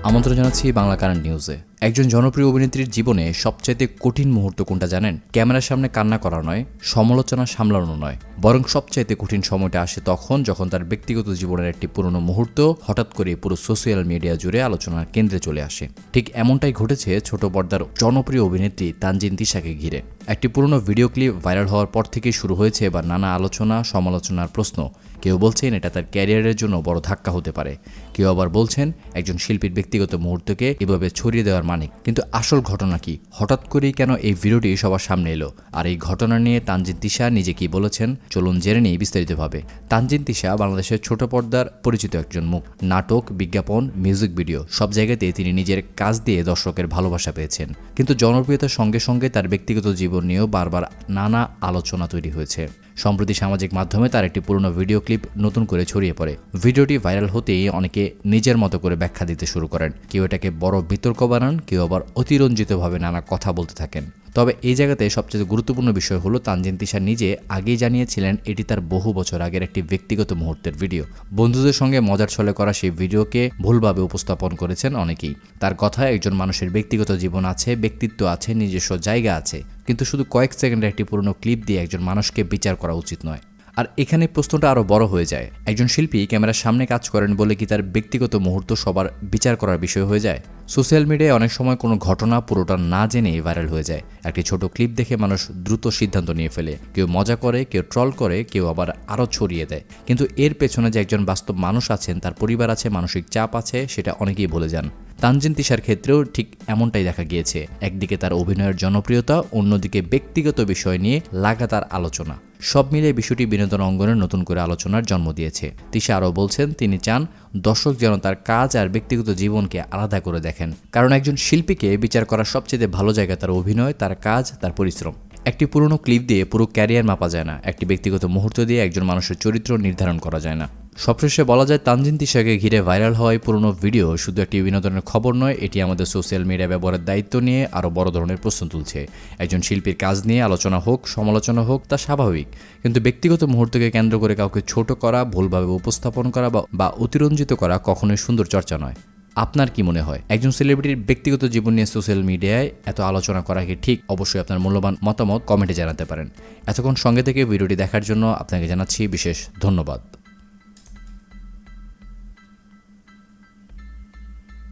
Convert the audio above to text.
আমন্ত্রণ জানাচ্ছি বাংলা কারেন্ট নিউজে। একজন জনপ্রিয় অভিনেত্রীর জীবনে সবচাইতে কঠিন মুহূর্ত কোনটা জানেন? ক্যামেরার সামনে কান্না করা নয়, সমালোচনা সামলানো নয়, বরং সবচাইতে কঠিন সময়টা আসে তখন যখন তার ব্যক্তিগত জীবনের একটি পুরনো মুহূর্ত হঠাৎ করে পুরো সোশ্যাল মিডিয়া জুড়ে আলোচনার কেন্দ্রে চলে আসে। ঠিক এমনটাই ঘটেছে ছোট পর্দার জনপ্রিয় অভিনেত্রী তানজিন তিশাকে ঘিরে। একটি পুরনো ভিডিও ক্লিপ ভাইরাল হওয়ার পর থেকেই শুরু হয়েছে এবার নানা আলোচনা, সমালোচনার প্রশ্ন। কেউ বলছেন এটা তার ক্যারিয়ারের জন্য বড় ধাক্কা হতে পারে, কেউ আবার বলছেন একজন শিল্পীর ব্যক্তিগত মুহূর্তকে এভাবে ছড়িয়ে দেওয়ার মানে। কিন্তু আসল ঘটনা কি? হঠাৎ করেই কেন এই ভিডিওটি সবার সামনে এলো? আর এই ঘটনা নিয়ে তানজিন তিশা নিজে কি বলেছেন, চলুন জেনে নিই বিস্তারিতভাবে। তানজিন তিশা বাংলাদেশের ছোট পর্দার পরিচিত একজন মুখ। নাটক, বিজ্ঞাপন, মিউজিক ভিডিও সব জায়গাতে তিনি নিজের কাজ দিয়ে দর্শকের ভালোবাসা পেয়েছেন। কিন্তু জনপ্রিয়তার সঙ্গে সঙ্গে তার ব্যক্তিগত জীবন নিয়েও বারবার নানা আলোচনা তৈরি হয়েছে। সম্প্রতি সামাজিক মাধ্যমে তার একটি পুরনো ভিডিও ক্লিপ নতুন করে ছড়িয়ে পড়ে। ভিডিওটি ভাইরাল হতেই অনেকে নিজের মতো করে ব্যাখ্যা দিতে শুরু করেন। কেউ এটাকে বড় বিতর্ক বানান, কেউ আবার অতিরঞ্জিতভাবে নানা কথা বলতে থাকেন। তবে এই জায়গাতে সবচেয়ে গুরুত্বপূর্ণ বিষয় হলো তানজিন তিশা নিজে আগেই জানিয়েছিলেন এটি তার বহু বছর আগের একটি ব্যক্তিগত মুহূর্তের ভিডিও। বন্ধুদের সঙ্গে মজার ছলে করা সেই ভিডিওকে ভুলভাবে উপস্থাপন করেছেন অনেকেই। তার কথায় একজন মানুষের ব্যক্তিগত জীবন আছে, ব্যক্তিত্ব আছে, নিজস্ব জায়গা আছে, কিন্তু শুধু কয়েক সেকেন্ডের একটি পুরনো ক্লিপ দিয়ে একজন মানুষকে বিচার করা উচিত নয়। আর এখানে প্রশ্নটা আরও বড় হয়ে যায়, একজন শিল্পী ক্যামেরার সামনে কাজ করেন বলে কি তার ব্যক্তিগত মুহূর্ত সবার বিচার করার বিষয় হয়ে যায়? সোশ্যাল মিডিয়ায় অনেক সময় কোনো ঘটনা পুরোটা না জেনেই ভাইরাল হয়ে যায়। একটি ছোট ক্লিপ দেখে মানুষ দ্রুত সিদ্ধান্ত নিয়ে ফেলে, কেউ মজা করে, কেউ ট্রল করে, কেউ আবার আরও ছড়িয়ে দেয়। কিন্তু এর পেছনে যে একজন বাস্তব মানুষ আছেন, তার পরিবার আছে, মানসিক চাপ আছে, সেটা অনেকেই ভুলে যান। তানজিন তিশার ক্ষেত্রেও ঠিক এমনটাই দেখা গিয়েছে। একদিকে তার অভিনয়ের জনপ্রিয়তা, অন্যদিকে ব্যক্তিগত বিষয় নিয়ে লাগাতার আলোচনা। সব মিলিয়ে বিষয়টি বিনোদন অঙ্গনে নতুন করে আলোচনার জন্ম দিয়েছে। তিশা আরও বলছেন তিনি চান দর্শক যেন তার কাজ আর ব্যক্তিগত জীবনকে আলাদা করে দেখেন। কারণ একজন শিল্পীকে বিচার করার সবচেয়ে ভালো জায়গা তার অভিনয়, তার কাজ, তার পরিশ্রম। একটি পুরনো ক্লিপ দিয়ে পুরো ক্যারিয়ার মাপা যায় না, একটি ব্যক্তিগত মুহূর্ত দিয়ে একজন মানুষের চরিত্র নির্ধারণ করা যায় না। সবশেষে বলা যায় তানজিন তিশাকে ঘিরে ভাইরাল হওয়ায় পুরনো ভিডিও শুধু একটি বিনোদনের খবর নয়, এটি আমাদের সোশ্যাল মিডিয়া ব্যবহারের দায়িত্ব নিয়ে আরও বড় ধরনের প্রশ্ন তুলছে। একজন শিল্পীর কাজ নিয়ে আলোচনা হোক, সমালোচনা হোক, তা স্বাভাবিক, কিন্তু ব্যক্তিগত মুহূর্তকে কেন্দ্র করে কাউকে ছোট করা, ভুলভাবে উপস্থাপন করা বা অতিরঞ্জিত করা কখনোই সুন্দর চর্চা নয়। আপনার কি মনে হয়, একজন সেলিব্রিটির ব্যক্তিগত জীবন নিয়ে সোশ্যাল মিডিয়ায় এত আলোচনা করা কি ঠিক? অবশ্যই আপনার মূল্যবান মতামত কমেন্টে জানাতে পারেন। এতক্ষণ সঙ্গে থেকে ভিডিওটি দেখার জন্য আপনাকে জানাচ্ছি বিশেষ ধন্যবাদ।